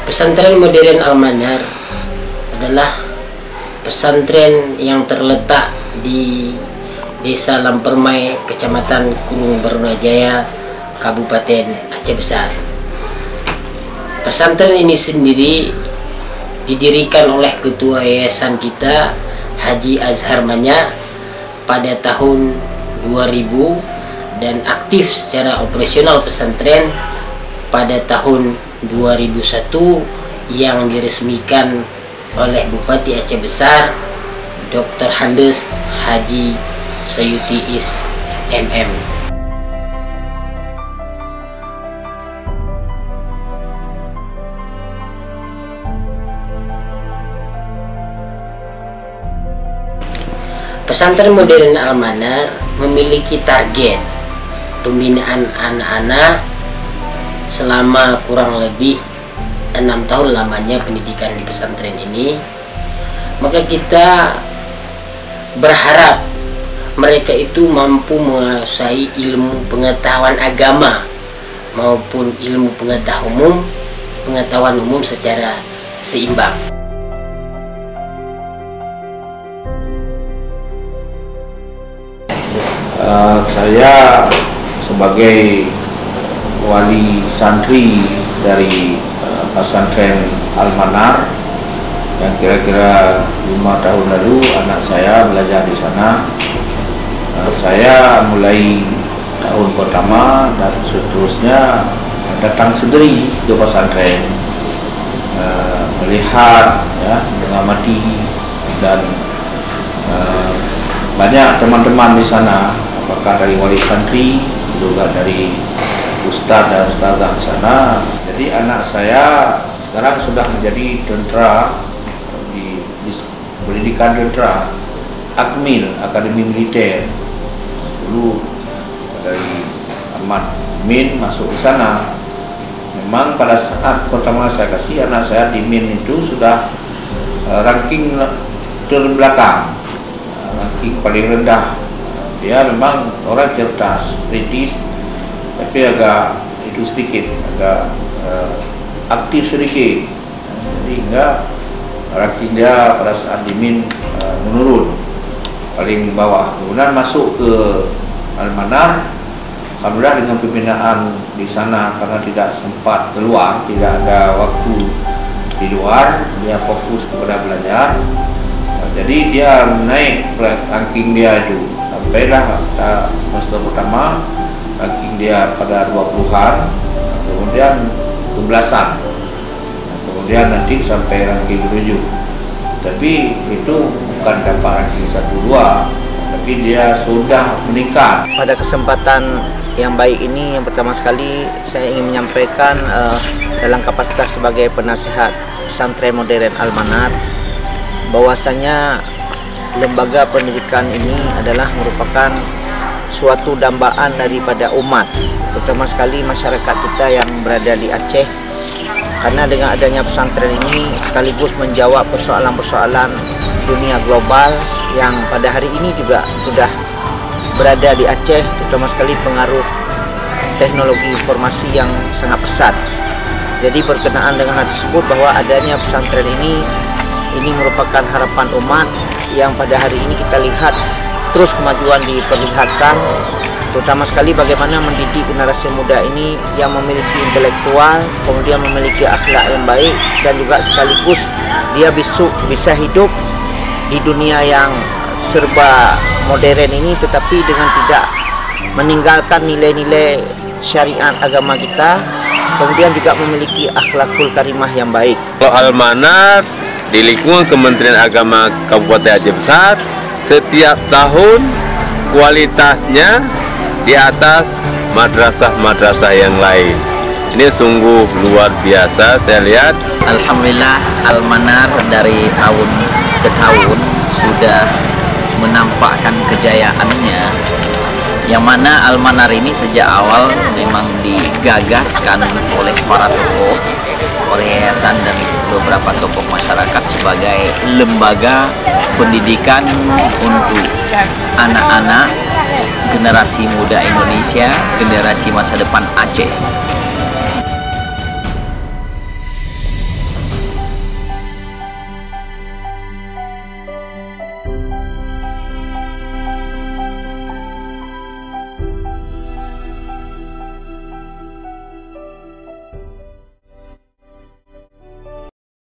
Pesantren Modern Al-Manar adalah pesantren yang terletak di Desa Lampermai, Kecamatan Gunung Barunajaya, Kabupaten Aceh Besar. Pesantren ini sendiri didirikan oleh Ketua Yayasan kita, Haji Azhar Manya, pada tahun 2000 dan aktif secara operasional pesantren pada tahun 2001 yang diresmikan oleh Bupati Aceh Besar Dr. Handes Haji Sayuti Is MM. Pesantren Modern Al-Manar memiliki target pembinaan anak-anak selama kurang lebih 6 tahun lamanya pendidikan di pesantren ini. Maka kita berharap mereka itu mampu menguasai ilmu pengetahuan agama maupun ilmu pengetahuan umum secara seimbang. Saya sebagai wali santri dari pesantren Al-Manar yang kira-kira 5 tahun lalu anak saya belajar di sana. Saya mulai tahun pertama dan seterusnya datang sendiri ke pesantren, melihat, ya, mengamati, dan banyak teman-teman di sana, apakah dari wali santri juga dari ustadz dan ustadzah di sana. Jadi anak saya sekarang sudah menjadi tentara di pendidikan tentara Akmil, Akademi Militer. Dulu dari Ahmad Min masuk di sana. Memang pada saat pertama saya kasih anak saya di Min itu sudah ranking terbelakang, ranking paling rendah. Dia memang orang cerdas, kritis, tapi agak itu sedikit, agak aktif sedikit, sehingga ranking dia pada saat dimin menurun paling bawah. Kemudian masuk ke Al-Manar, alhamdulillah dengan pembinaan di sana karena tidak sempat keluar, tidak ada waktu di luar, dia fokus kepada belajar. Jadi dia naik ranking dia itu sampailah semester pertama ranking dia pada 20-an, kemudian ke belasan, kemudian nanti sampai ranking 7. Tapi itu bukan dapat ranking 1-2, tapi dia sudah meningkat. Pada kesempatan yang baik ini, yang pertama sekali saya ingin menyampaikan dalam kapasitas sebagai penasihat pesantren modern Al-Manar, bahwasanya lembaga pendidikan ini adalah merupakan suatu dambaan daripada umat, terutama sekali masyarakat kita yang berada di Aceh, karena dengan adanya pesantren ini sekaligus menjawab persoalan-persoalan dunia global yang pada hari ini juga sudah berada di Aceh, terutama sekali pengaruh teknologi informasi yang sangat pesat. Jadi berkenaan dengan hal tersebut, bahwa adanya pesantren ini merupakan harapan umat yang pada hari ini kita lihat terus kemajuan diperlihatkan, terutama sekali bagaimana mendidik generasi muda ini yang memiliki intelektual, kemudian memiliki akhlak yang baik, dan juga sekaligus dia bisa hidup di dunia yang serba modern ini, tetapi dengan tidak meninggalkan nilai-nilai syariat agama kita, kemudian juga memiliki akhlakul karimah yang baik. Kalau Al-Manar di lingkungan Kementerian Agama Kabupaten Aceh Besar, setiap tahun kualitasnya di atas madrasah-madrasah yang lain. Ini sungguh luar biasa saya lihat. Alhamdulillah Al-Manar dari tahun ke tahun sudah menampakkan kejayaannya, yang mana Al-Manar ini sejak awal memang digagaskan oleh para tokoh, oleh yayasan dan beberapa tokoh masyarakat sebagai lembaga pendidikan untuk anak-anak generasi muda Indonesia, generasi masa depan Aceh.